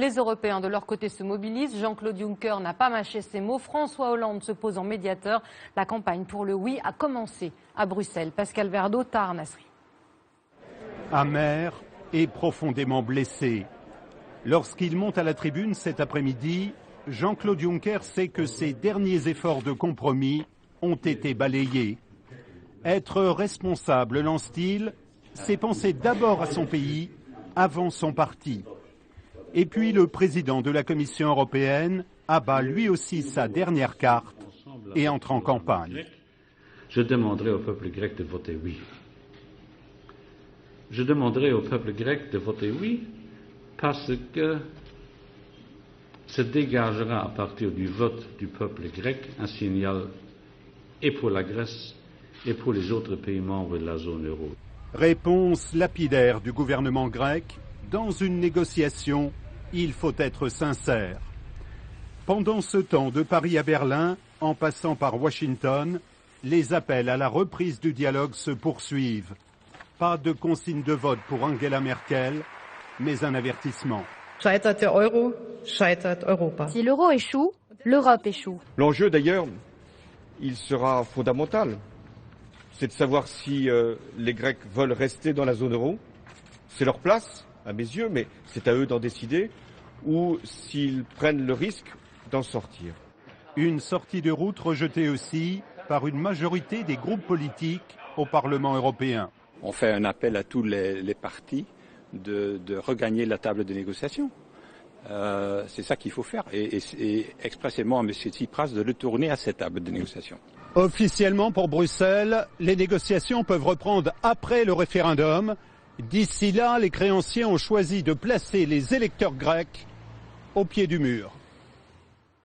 Les Européens de leur côté se mobilisent. Jean-Claude Juncker n'a pas mâché ses mots. François Hollande se pose en médiateur. La campagne pour le oui a commencé à Bruxelles. Pascal Verdeau, Tahar Nasri. Amer et profondément blessé. Lorsqu'il monte à la tribune cet après-midi, Jean-Claude Juncker sait que ses derniers efforts de compromis ont été balayés. Être responsable, lance-t-il, c'est penser d'abord à son pays avant son parti. Et puis le président de la Commission européenne abat lui aussi sa dernière carte et entre en campagne. Je demanderai au peuple grec de voter oui. Je demanderai au peuple grec de voter oui parce que se dégagera à partir du vote du peuple grec un signal et pour la Grèce et pour les autres pays membres de la zone euro. Réponse lapidaire du gouvernement grec. Dans une négociation, il faut être sincère. Pendant ce temps, de Paris à Berlin, en passant par Washington, les appels à la reprise du dialogue se poursuivent. Pas de consigne de vote pour Angela Merkel, mais un avertissement. Scheitert der Euro, scheitert Europa. Si l'euro échoue, l'Europe échoue. L'enjeu d'ailleurs, il sera fondamental. C'est de savoir si les Grecs veulent rester dans la zone euro. C'est leur place, à mes yeux, mais c'est à eux d'en décider, ou s'ils prennent le risque d'en sortir. Une sortie de route rejetée aussi par une majorité des groupes politiques au Parlement européen. On fait un appel à tous les partis de regagner la table de négociation. C'est ça qu'il faut faire. Et expressément à M. Tsipras de le tourner à cette table de négociation. Officiellement pour Bruxelles, les négociations peuvent reprendre après le référendum. D'ici là, les créanciers ont choisi de placer les électeurs grecs au pied du mur.